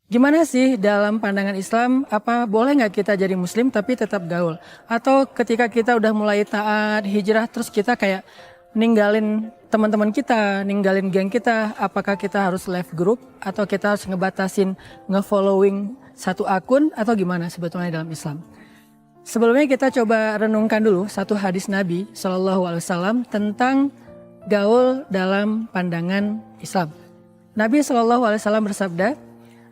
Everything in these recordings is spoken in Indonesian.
Gimana sih dalam pandangan Islam, apa boleh nggak kita jadi muslim tapi tetap gaul? Atau ketika kita udah mulai taat, hijrah, terus kita kayak ninggalin teman-teman kita, ninggalin geng kita, apakah kita harus left group atau kita harus ngebatasin ngefollowing satu akun atau gimana sebetulnya dalam Islam? Sebelumnya kita coba renungkan dulu satu hadis Nabi Shallallahu Alaihi Wasallam tentang gaul dalam pandangan Islam. Nabi Shallallahu Alaihi Wasallam bersabda,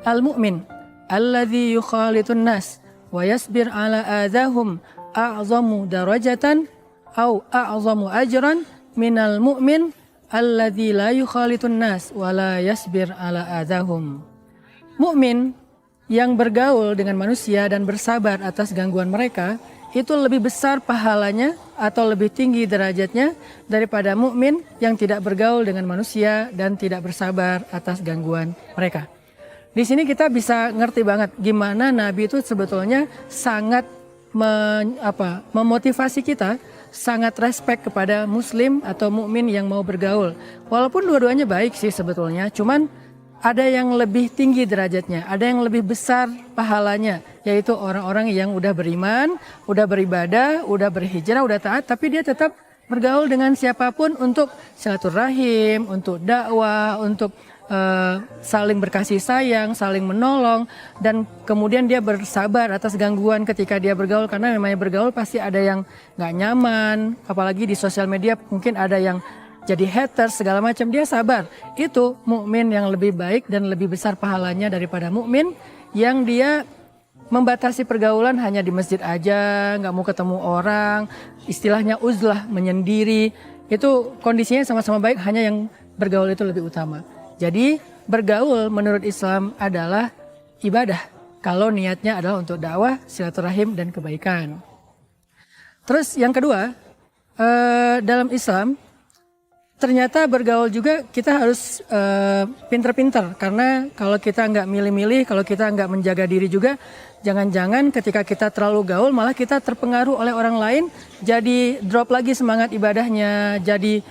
Al-mu'min alladhi yukhalitun nas wa yasbir ala adahum a'zamu darajatan au a'zamu ajran minal mu'min alladhi la yukhalitun nas wa la yasbir ala adahum. Mukmin yang bergaul dengan manusia dan bersabar atas gangguan mereka itu lebih besar pahalanya atau lebih tinggi derajatnya daripada mukmin yang tidak bergaul dengan manusia dan tidak bersabar atas gangguan mereka. Di sini kita bisa ngerti banget gimana Nabi itu sebetulnya sangat memotivasi kita, sangat respect kepada muslim atau mukmin yang mau bergaul. Walaupun dua-duanya baik sih sebetulnya, cuman ada yang lebih tinggi derajatnya, ada yang lebih besar pahalanya, yaitu orang-orang yang udah beriman, udah beribadah, udah berhijrah, udah taat, tapi dia tetap bergaul dengan siapapun untuk silaturahim, untuk dakwah, untuk saling berkasih sayang, saling menolong, dan kemudian dia bersabar atas gangguan ketika dia bergaul, karena namanya bergaul pasti ada yang nggak nyaman, apalagi di sosial media mungkin ada yang jadi haters segala macam. Dia sabar. Itu mukmin yang lebih baik dan lebih besar pahalanya daripada mukmin yang dia membatasi pergaulan hanya di masjid aja, nggak mau ketemu orang, istilahnya uzlah, menyendiri. Itu kondisinya sama-sama baik, hanya yang bergaul itu lebih utama. Jadi bergaul menurut Islam adalah ibadah kalau niatnya adalah untuk dakwah, silaturahim, dan kebaikan. Terus yang kedua, dalam Islam ternyata bergaul juga kita harus pinter-pinter, karena kalau kita nggak milih-milih, kalau kita nggak menjaga diri juga, jangan-jangan ketika kita terlalu gaul malah kita terpengaruh oleh orang lain, jadi drop lagi semangat ibadahnya, jadi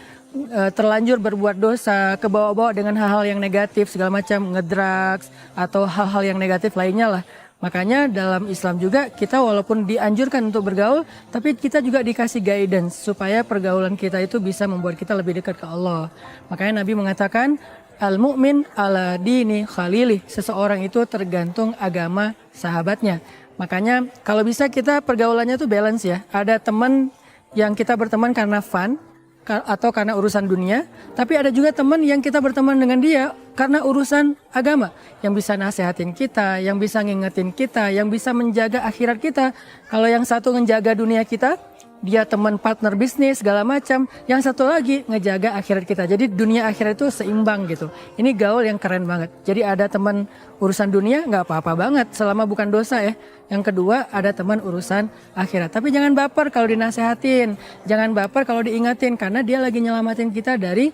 terlanjur berbuat dosa, kebawa-bawa dengan hal-hal yang negatif segala macam, ngedrugs atau hal-hal yang negatif lainnya lah. Makanya dalam Islam juga kita walaupun dianjurkan untuk bergaul, tapi kita juga dikasih guidance supaya pergaulan kita itu bisa membuat kita lebih dekat ke Allah. Makanya Nabi mengatakan, Al-mu'min ala dini khalilih, seseorang itu tergantung agama sahabatnya. Makanya kalau bisa kita pergaulannya tuh balance ya. Ada teman yang kita berteman karena fun atau karena urusan dunia, tapi ada juga teman yang kita berteman dengan dia karena urusan agama, yang bisa nasehatin kita, yang bisa ngingetin kita, yang bisa menjaga akhirat kita. Kalau yang satu menjaga dunia kita, dia teman partner bisnis segala macam, yang satu lagi ngejaga akhirat kita. Jadi dunia akhirat itu seimbang gitu. Ini gaul yang keren banget. Jadi ada teman urusan dunia nggak apa-apa banget selama bukan dosa ya. Yang kedua ada teman urusan akhirat. Tapi jangan baper kalau dinasehatin, jangan baper kalau diingatin, karena dia lagi nyelamatin kita dari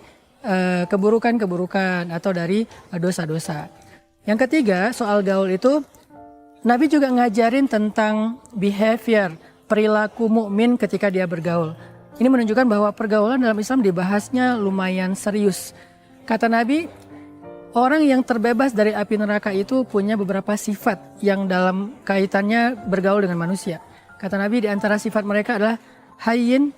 keburukan-keburukan atau dari dosa-dosa. Yang ketiga soal gaul itu, Nabi juga ngajarin tentang behavior, perilaku mukmin ketika dia bergaul. Ini menunjukkan bahwa pergaulan dalam Islam dibahasnya lumayan serius. Kata Nabi, orang yang terbebas dari api neraka itu punya beberapa sifat yang dalam kaitannya bergaul dengan manusia. Kata Nabi, di antara sifat mereka adalah hayyin,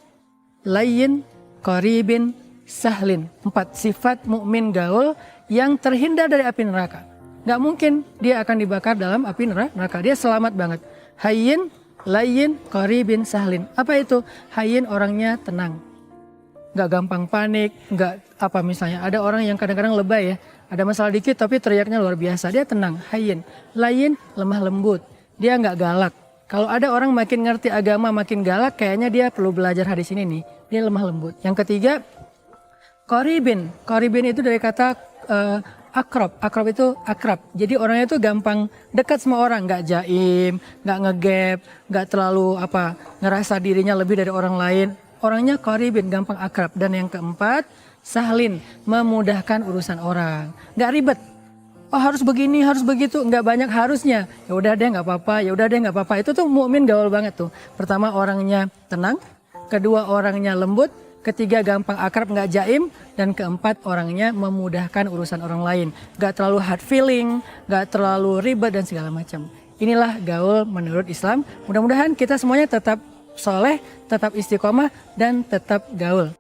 layyin, qaribin, sahlin. 4 sifat mukmin gaul yang terhindar dari api neraka. Gak mungkin dia akan dibakar dalam api neraka. Dia selamat banget. Hayyin, layyin, qaribin, sahlin. Apa itu? Hayyin orangnya tenang, nggak gampang panik, nggak apa misalnya ada orang yang kadang-kadang lebay ya, ada masalah dikit tapi teriaknya luar biasa, dia tenang, hayyin. Layyin, lemah lembut, dia nggak galak. Kalau ada orang makin ngerti agama makin galak, kayaknya dia perlu belajar hadis ini nih, dia lemah lembut. Yang ketiga, qaribin. Qaribin itu dari kata akrab. Akrab itu akrab. Jadi orangnya itu gampang dekat sama orang, nggak jaim, nggak ngegap, nggak terlalu ngerasa dirinya lebih dari orang lain. Orangnya qaribin, gampang akrab. Dan yang keempat, sahlin, memudahkan urusan orang, nggak ribet. Oh harus begini, harus begitu, nggak banyak harusnya. Ya udah deh nggak apa-apa, ya udah deh nggak apa-apa. Itu tuh mukmin gaul banget tuh. Pertama orangnya tenang, kedua orangnya lembut, ketiga gampang akrab nggak jaim, dan keempat orangnya memudahkan urusan orang lain, nggak terlalu hard feeling, nggak terlalu ribet dan segala macam. Inilah gaul menurut Islam. Mudah-mudahan kita semuanya tetap soleh, tetap istiqomah, dan tetap gaul.